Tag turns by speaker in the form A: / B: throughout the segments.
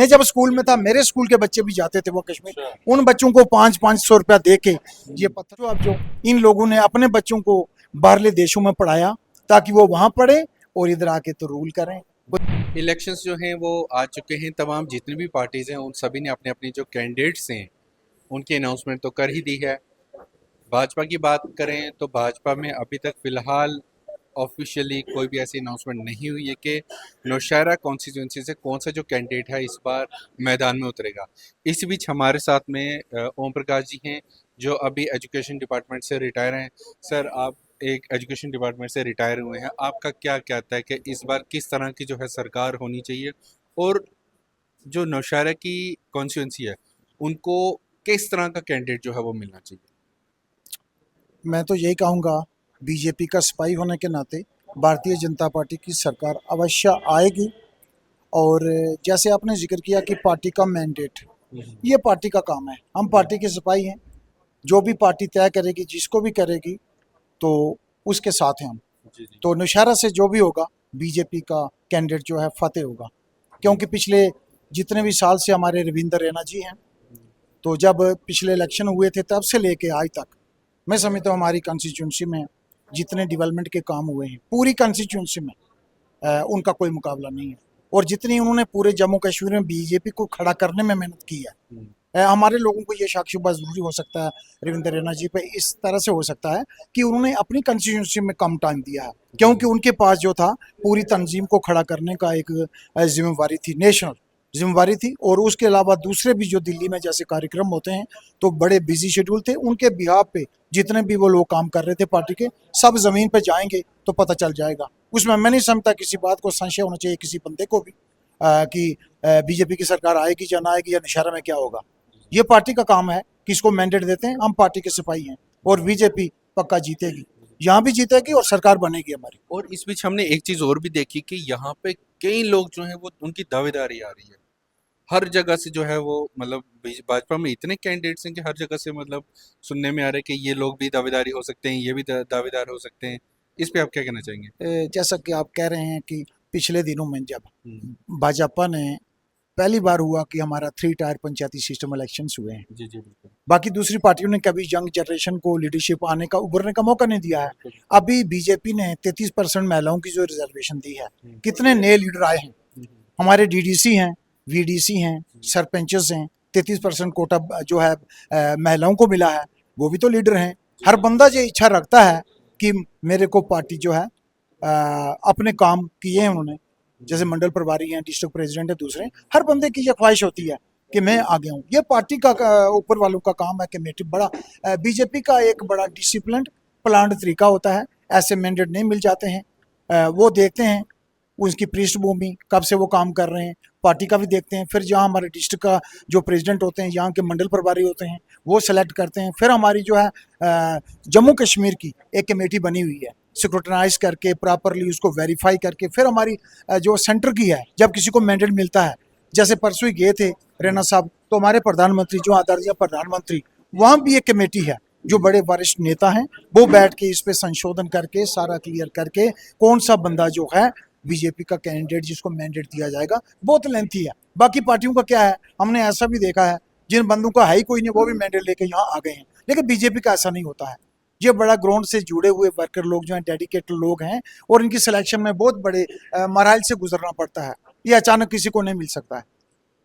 A: मैं जब स्कूल में था, मेरे स्कूल के बच्चे भी जाते थे वो कश्मीर, उन बच्चों को 500-500 रुपया दे के ये पत्थर अब जो इन लोगों ने अपने बच्चों को बाहरले देशों में पढ़ाया ताकि वो वहां पढ़े और इधर आके तो रूल करें।
B: इलेक्शंस जो हैं वो आ चुके हैं। तमाम जितनी भी पार्टीज हैं उन सभी ने अपने अपने जो कैंडिडेट्स हैं उनकी अनाउंसमेंट तो कर ही दी है। भाजपा की बात करें तो भाजपा में अभी तक फिलहाल ऑफिशियली कोई भी ऐसी अनाउंसमेंट नहीं हुई है कि नौशहरा कॉन्स्टिट्यूंसी से कौन सा जो कैंडिडेट है इस बार मैदान में उतरेगा। इस बीच हमारे साथ में ओम प्रकाश जी हैं जो अभी एजुकेशन डिपार्टमेंट से रिटायर हैं। सर, आप एक एजुकेशन डिपार्टमेंट से रिटायर हुए हैं, आपका क्या कहता है कि इस बार किस तरह की जो है सरकार होनी चाहिए और जो नौशहरा की कॉन्स्टिट्यूंसी है उनको किस तरह का कैंडिडेट जो है वो मिलना चाहिए?
A: मैं तो यही कहूँगा, बीजेपी का सिपाही होने के नाते भारतीय जनता पार्टी की सरकार अवश्य आएगी। और जैसे आपने जिक्र किया कि पार्टी का मैंडेट, ये पार्टी का काम है, हम पार्टी के सिपाही हैं। जो भी पार्टी तय करेगी, जिसको भी करेगी, तो उसके साथ हैं हम।
B: जी जी।
A: तो नौशहरा से जो भी होगा, बीजेपी का कैंडिडेट जो है फतेह होगा, क्योंकि पिछले जितने भी साल से हमारे रविंद्र रैना जी हैं, तो जब पिछले इलेक्शन हुए थे तब से लेके आज तक मैं समझता हूँ हमारी कॉन्स्टिट्यूंसी में जितने डेवलपमेंट के काम हुए हैं पूरी कॉन्स्टिट्यूंसी में उनका कोई मुकाबला नहीं है। और जितनी उन्होंने पूरे जम्मू कश्मीर में बीजेपी को खड़ा करने में मेहनत की है, हमारे लोगों को ये शक शुबा जरूरी हो सकता है रविंद्र रैना जी पे, इस तरह से हो सकता है कि उन्होंने अपनी कॉन्स्टिट्यूंसी में कम टाइम दिया है, क्योंकि उनके पास जो था पूरी तंजीम को खड़ा करने का एक जिम्मेवारी थी, नेशनल जिम्मेवारी थी। और उसके अलावा दूसरे भी जो दिल्ली में जैसे कार्यक्रम होते हैं तो बड़े बिजी शेड्यूल थे उनके बिहाफ पे। जितने भी वो लोग काम कर रहे थे पार्टी के, सब जमीन पे जाएंगे तो पता चल जाएगा। उसमें मैं नहीं समझता किसी बात को संशय होना चाहिए किसी बंदे को भी कि बीजेपी की सरकार आएगी या ना आएगी या नौशहरा में क्या होगा। ये पार्टी का काम है, किसको मैंडेट देते हैं, हम पार्टी के सिपाही हैं। और बीजेपी पक्का जीतेगी, यहाँ भी जीतेगी और सरकार बनेगी हमारी।
B: और इस बीच हमने एक चीज और भी देखी कि यहाँ पे कई लोग जो हैं वो उनकी दावेदारी आ रही है हर जगह से जो है वो मतलब भाजपा में इतने कैंडिडेट्स हैं कि हर जगह से मतलब सुनने में आ रहा है कि ये लोग भी दावेदारी हो सकते हैं, ये भी दावेदार हो सकते हैं। इस पे आप क्या कहना चाहेंगे?
A: जैसा कि आप कह रहे हैं कि पिछले दिनों में जब
B: हम्म,
A: भाजपा ने पहली बार हुआ कि हमारा 3 टायर पंचायती सिस्टम इलेक्शंस हुए हैं,
B: जी जी बिल्कुल।
A: बाकी दूसरी पार्टियों ने कभी यंग जनरेशन को लीडरशिप आने का, उभरने का मौका नहीं दिया है।
B: बिल्कुल।
A: अभी बीजेपी ने 33% महिलाओं की जो रिजर्वेशन दी है,
B: हम्म,
A: कितने नए लीडर आए हैं।
B: हम्म,
A: हमारे डीडीसी हैं, वीडीसी हैं, सरपंचेस हैं, 33% कोटा जो है महिलाओं को मिला है, वो भी तो लीडर हैं। हर बंदा ये इच्छा रखता है कि मेरे को पार्टी जो है अपने काम किए हैं उन्होंने, जैसे मंडल प्रभारी हैं, डिस्ट्रिक्ट प्रेसिडेंट है, दूसरे, हर बंदे की ये ख्वाहिश होती है कि मैं आगे हूँ। ये पार्टी का ऊपर वालों का काम है कि मेरी बड़ा बीजेपी का एक बड़ा डिसिप्लिन प्लान तरीका होता है, ऐसे मैंडेट नहीं मिल जाते हैं। वो देखते हैं उसकी पृष्ठभूमि, कब से वो काम कर रहे हैं, पार्टी का भी देखते हैं। फिर जहाँ हमारे डिस्ट्रिक्ट का जो प्रेसिडेंट होते हैं, यहाँ के मंडल प्रभारी होते हैं, वो सेलेक्ट करते हैं। फिर हमारी जो है जम्मू कश्मीर की एक कमेटी बनी हुई है, स्क्रूटनाइज करके प्रॉपरली उसको वेरीफाई करके फिर हमारी जो सेंटर की है, जब किसी को मैंडेट मिलता है, जैसे परसों ही गए थे रैना साहब, तो हमारे प्रधानमंत्री जो आदरणीय प्रधानमंत्री, वहाँ भी एक कमेटी है जो बड़े वरिष्ठ नेता हैं, वो बैठ के इस पे संशोधन करके सारा क्लियर करके कौन सा बंदा जो है बीजेपी का कैंडिडेट जिसको मैंडेट दिया जाएगा, बहुत लेंथी है। बाकी पार्टियों का क्या है, हमने ऐसा भी देखा है जिन बंदों का है ही कोई नहीं, वो भी मैंडेट लेके यहाँ आ गए हैं। लेकिन बीजेपी का ऐसा नहीं होता है। ये बड़ा ग्राउंड से जुड़े हुए वर्कर लोग जो हैं, डेडिकेटेड लोग हैं, और इनकी सिलेक्शन में बहुत बड़े मराइल से गुजरना पड़ता है। ये अचानक किसी को नहीं मिल सकता है।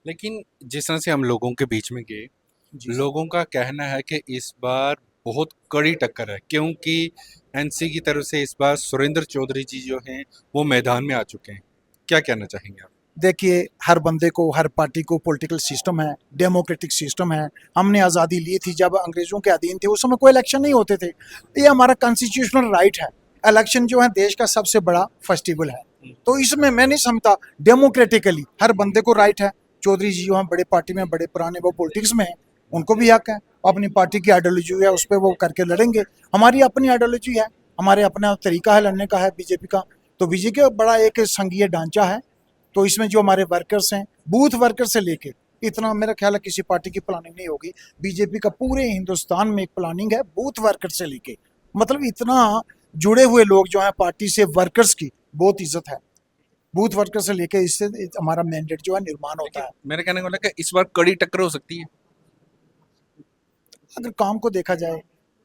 B: लेकिन जिस तरह से हम लोगों के बीच में गए, लोगों का कहना है कि इस बार बहुत कड़ी टक्कर है क्योंकि एनसी की तरफ से इस बार सुरेंद्र चौधरी जी जो हैं वो मैदान में आ चुके हैं। क्या कहना चाहेंगे आप?
A: देखिए, हर बंदे को, हर पार्टी को पॉलिटिकल सिस्टम है, डेमोक्रेटिक सिस्टम है। हमने आज़ादी ली थी जब अंग्रेजों के अधीन थे, उस समय कोई इलेक्शन नहीं होते थे। ये हमारा कॉन्स्टिट्यूशनल राइट है। इलेक्शन जो है देश का सबसे बड़ा फेस्टिवल है, तो इसमें मैं नहीं समझता, डेमोक्रेटिकली हर बंदे को राइट है। चौधरी जी जो हैं बड़े पार्टी में, बड़े पुराने, वो पॉलिटिक्स में हैं, उनको भी हक है। अपनी पार्टी की आइडियोलॉजी है, उस पर वो करके लड़ेंगे। हमारी अपनी आइडियोलॉजी है, हमारे अपना तरीका है लड़ने का, है बीजेपी का। तो बीजेपी का बड़ा एक संघीय ढांचा है, तो इसमें जो हमारे वर्कर्स हैं, बूथ वर्कर से लेके, इतना मेरा ख्याल है किसी पार्टी की प्लानिंग नहीं होगी। बीजेपी का पूरे हिंदुस्तान में एक प्लानिंग है, बूथ वर्कर से लेके, मतलब इतना जुड़े हुए लोग जो हैं पार्टी से, वर्कर्स की बहुत इज्जत है। बूथ वर्कर से लेके इससे हमारा मैंडेट जो है निर्माण होता है।
B: मेरे कहने का मतलब कि इस बार कड़ी टक्कर हो सकती है।
A: अगर काम को देखा जाए,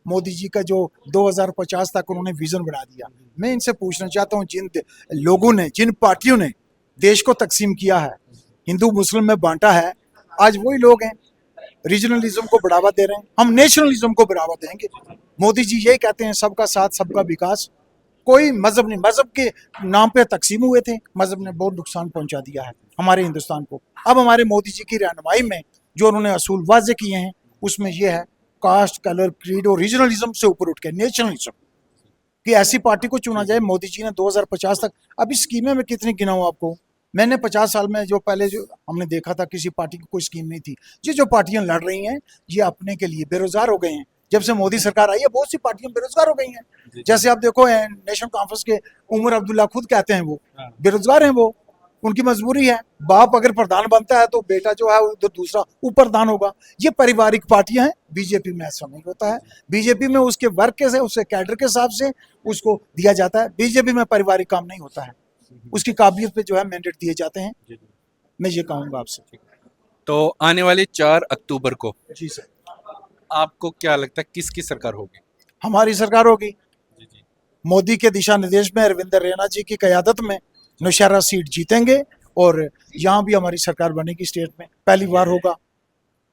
A: मोदी जी का जो 2050 तक उन्होंने विजन बना दिया, मैं इनसे पूछना चाहता हूँ जिन लोगों ने, जिन पार्टियों ने देश को तकसीम किया है, हिंदू मुस्लिम में बांटा है, आज वही लोग हैं रीजनलिज्म को बढ़ावा दे रहे हैं। हम नेशनलिज्म को बढ़ावा देंगे। मोदी जी यही कहते हैं सबका साथ सबका विकास। कोई मजहब नहीं, मजहब के नाम पे तकसीम हुए थे, मजहब ने बहुत नुकसान पहुंचा दिया है हमारे हिंदुस्तान को। अब हमारे मोदी जी की रहनुमाई में जो उन्होंने असूल वाजे किए हैं, उसमें यह है कास्ट, कलर, क्रीड और रीजनलिज्म से ऊपर उठ के नेशनलिज्म कि ऐसी पार्टी को चुना जाए। मोदी जी ने 2050 तक, अभी स्कीमें में कितनी गिनाऊं आपको, मैंने 50 साल में जो पहले जो हमने देखा था किसी पार्टी की कोई स्कीम नहीं थी। ये जो पार्टियां लड़ रही हैं ये अपने के लिए बेरोजगार हो गए हैं। जब से मोदी सरकार आई है बहुत सी पार्टियां बेरोजगार हो गई हैं। जैसे आप देखो नेशनल कॉन्फ्रेंस के उमर अब्दुल्ला खुद कहते हैं वो बेरोजगार हैं, वो उनकी मजबूरी है। बाप अगर प्रधान बनता है तो बेटा जो है उधर दूसरा उपप्रधान होगा। ये पारिवारिक पार्टियां हैं। बीजेपी में ऐसा नहीं होता है। बीजेपी में उसके वर्ग के से, उसके कैडर के हिसाब से उसको दिया जाता है। बीजेपी में पारिवारिक काम नहीं होता है, उसकी काबिलियत पे जो है मैंडेट दिए जाते हैं। मैं ये कहूंगा आपसे।
B: तो आने वाले 4 अक्टूबर को
A: जी सर,
B: आपको क्या लगता है किसकी सरकार होगी?
A: हमारी सरकार होगी। मोदी के दिशा निर्देश में रविंदर रैना जी की क़यादत में नौशहरा सीट जीतेंगे और यहाँ भी हमारी सरकार बनेगी। स्टेट में पहली बार होगा।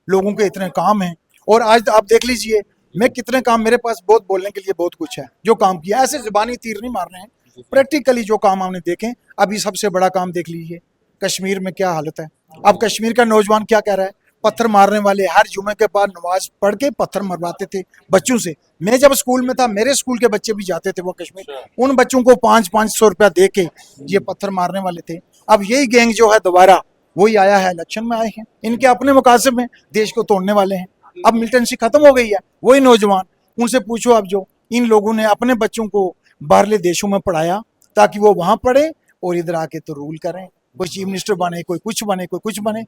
A: लोगों के इतने काम हैं और आज आप देख लीजिए मैं कितने काम, मेरे पास बहुत बोलने के लिए बहुत कुछ है जो काम किया। ऐसे जुबानी तीर नहीं मार रहे हैं, प्रैक्टिकली जो काम हमने देखे। अभी सबसे बड़ा काम देख लीजिए कश्मीर में क्या हालत है। अब कश्मीर का नौजवान क्या कह रहा है, पत्थर मारने वाले हर जुमे के बाद नमाज पढ़ के पत्थर मरवाते थे बच्चों से। मैं जब स्कूल में था मेरे स्कूल के बच्चे भी जाते थे वो कश्मीर, उन बच्चों को 500-500 रुपया दे के ये पत्थर मारने वाले थे। अब यही गैंग जो है दोबारा वही आया है, इलेक्शन में आए हैं, इनके अपने मुकासब में देश को तोड़ने वाले हैं। अब मिलिटेंसी खत्म हो गई है। वही नौजवान, उनसे पूछो अब जो इन लोगों ने अपने बच्चों को बाहरले देशों में पढ़ाया ताकि वो वहां पढ़े और इधर आके तो रूल करें, कोई चीफ मिनिस्टर बने, कोई कुछ बने, कोई कुछ बने।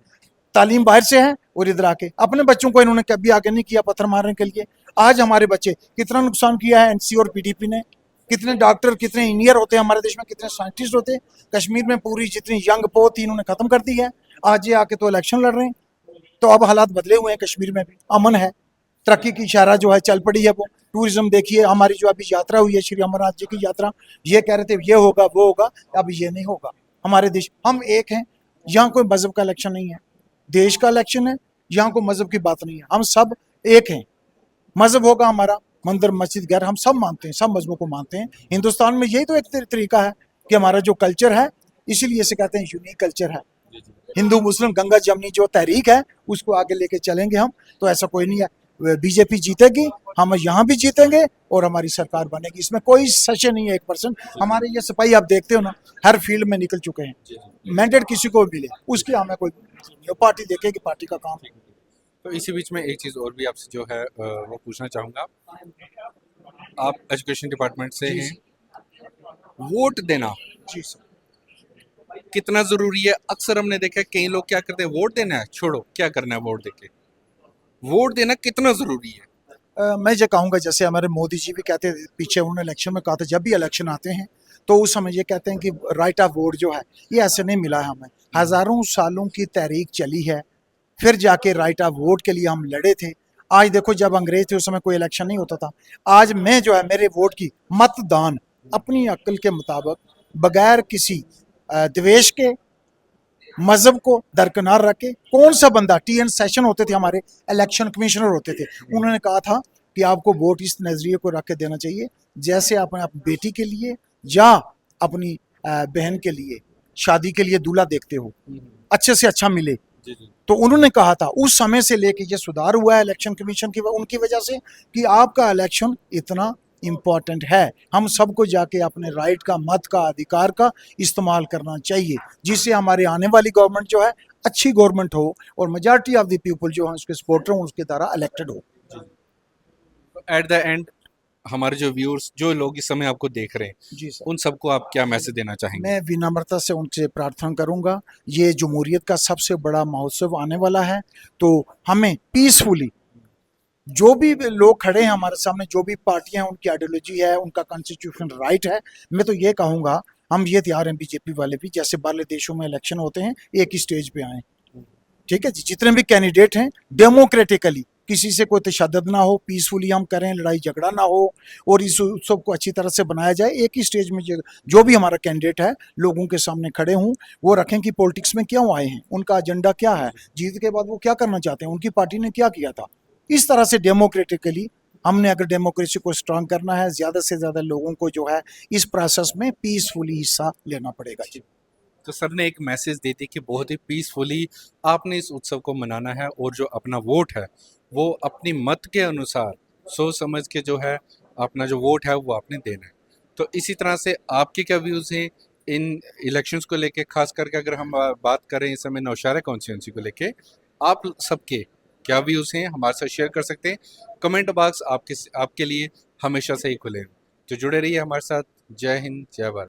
A: तालीम बाहर से है और इधर आके अपने बच्चों को इन्होंने कभी आगे नहीं किया पत्थर मारने के लिए। आज हमारे बच्चे कितना नुकसान किया है एनसी और पीडीपी ने। कितने डॉक्टर, कितने इंजीनियर होते हैं हमारे देश में, कितने साइंटिस्ट होते हैं। कश्मीर में पूरी जितनी यंग पोत थी इन्होंने खत्म कर दी है। आज ये आके तो इलेक्शन लड़ रहे हैं। तो अब हालात बदले हुए हैं, कश्मीर में भी अमन है, तरक्की की इशारा जो है चल पड़ी है। वो टूरिज्म देखिए, हमारी जो अभी यात्रा हुई है श्री अमरनाथ जी की यात्रा, ये कह रहे थे ये होगा वो होगा, अब ये नहीं होगा। हमारे देश, हम एक हैं, यहाँ कोई मजहब का इलेक्शन नहीं है, देश का इलेक्शन है। यहाँ को मजहब की बात नहीं है, हम सब एक हैं। मजहब होगा हमारा मंदिर मस्जिद घर, हम सब मानते हैं, सब मजहबों को मानते हैं। हिंदुस्तान में यही तो एक तरीका है कि हमारा जो कल्चर है, इसीलिए इसे कहते हैं यूनिक कल्चर है। हिंदू मुस्लिम गंगा जमनी जो तहरीक है उसको आगे लेके चलेंगे हम। तो ऐसा कोई नहीं है, बीजेपी जीतेगी, हम यहाँ भी जीतेंगे और हमारी सरकार बनेगी। इसमें कोई सच नहीं है 1%। हमारे ये सिपाही आप देखते हो ना, हर फील्ड में निकल चुके हैं। मैंडेट किसी को मिले उसकी हमें कोई नहीं, पार्टी देखेगी, पार्टी का काम।
B: तो इसी बीच में एक चीज़ और भी आपसे जो है वो पूछना चाहूँगा। आप एजुकेशन डिपार्टमेंट से हैं, वोट देना
A: जी सर।
B: कितना ज़रूरी है? अक्सर हमने देखा है कई लोग क्या करते हैं, वोट देना है छोड़ो, क्या करना है वोट देके। वोट देना कितना ज़रूरी है?
A: मैं ये कहूँगा जैसे हमारे मोदी जी भी कहते थे, पीछे उन्होंने इलेक्शन में कहा था जब भी इलेक्शन आते हैं तो उस समय ये कहते हैं कि राइट ऑफ वोट जो है ये ऐसे नहीं मिला है हमें। हज़ारों सालों की तहरीक चली है, फिर जाके राइट ऑफ वोट के लिए हम लड़े थे। आज देखो जब अंग्रेज थे उस समय कोई इलेक्शन नहीं होता था। आज मैं जो है मेरे वोट की मतदान अपनी अक्ल के मुताबिक बगैर किसी द्वेष के, मजहब को दरकिनार रख के, कौन सा बंदा, टीएन सेशन होते थे हमारे, इलेक्शन कमिश्नर होते थे, उन्होंने कहा था कि आपको वोट इस नजरिए को रख के देना चाहिए जैसे आप अपनी बेटी के लिए या अपनी बहन के लिए शादी के लिए दूल्हा देखते हो, अच्छे से अच्छा मिले। तो उन्होंने कहा था उस समय से लेके ये सुधार हुआ है इलेक्शन कमीशन की उनकी वजह से कि आपका इलेक्शन इतना इम्पॉर्टेंट है। हम सबको जाके अपने राइट का, मत का, अधिकार का इस्तेमाल करना चाहिए जिससे हमारे आने वाली गवर्नमेंट जो है अच्छी गवर्नमेंट हो और मेजॉरिटी ऑफ द पीपल जो है उसके सपोर्टर हो, उसके द्वारा इलेक्टेड हो।
B: एट द एंड हमारे जो व्यूअर्स, जो लोग इस समय आपको देख रहे हैं,
A: जी सर,
B: उन सबको आप क्या मैसेज देना चाहेंगे?
A: मैं विनम्रता से उनसे प्रार्थना करूंगा, ये जमहूरियत का सबसे बड़ा महोत्सव आने वाला है, तो हमें पीसफुली जो भी लोग खड़े हैं हमारे सामने, जो भी पार्टियां हैं, उनकी आइडियोलॉजी है, उनका कॉन्स्टिट्यूशन राइट है, मैं तो ये कहूँगा हम ये तैयार हैं बीजेपी वाले भी, जैसे बाहरले देशों में इलेक्शन होते हैं एक ही स्टेज पे आए। ठीक है जी, जितने भी कैंडिडेट हैं डेमोक्रेटिकली, किसी से कोई तशद्दुद ना हो, पीसफुली हम करें, लड़ाई झगड़ा ना हो, और इस उत्सव को अच्छी तरह से बनाया जाए। एक ही स्टेज में जो भी हमारा कैंडिडेट है लोगों के सामने खड़े हों, वो रखें कि पॉलिटिक्स में क्यों आए हैं, उनका एजेंडा क्या है, जीत के बाद वो क्या करना चाहते हैं, उनकी पार्टी ने क्या किया था। इस तरह से डेमोक्रेटिकली हमने अगर डेमोक्रेसी को स्ट्रांग करना है, ज़्यादा से ज़्यादा लोगों को जो है इस प्रोसेस में पीसफुली हिस्सा लेना पड़ेगा जी।
B: तो सर ने एक मैसेज दी थी कि बहुत ही पीसफुली आपने इस उत्सव को मनाना है और जो अपना वोट है वो अपनी मत के अनुसार सोच समझ के जो है अपना जो वोट है वो आपने देना है। तो इसी तरह से आपके क्या व्यूज़ हैं इन इलेक्शंस को लेके, खास करके अगर हम बात करें इस समय नौशहरा कॉन्स्टिट्यूंसी को लेके, आप सबके क्या व्यूज़ हैं हमारे साथ शेयर कर सकते हैं। कमेंट बॉक्स आपके लिए हमेशा से ही खुले हैं। तो जुड़े रहिए हमारे साथ। जय हिंद, जय भारत।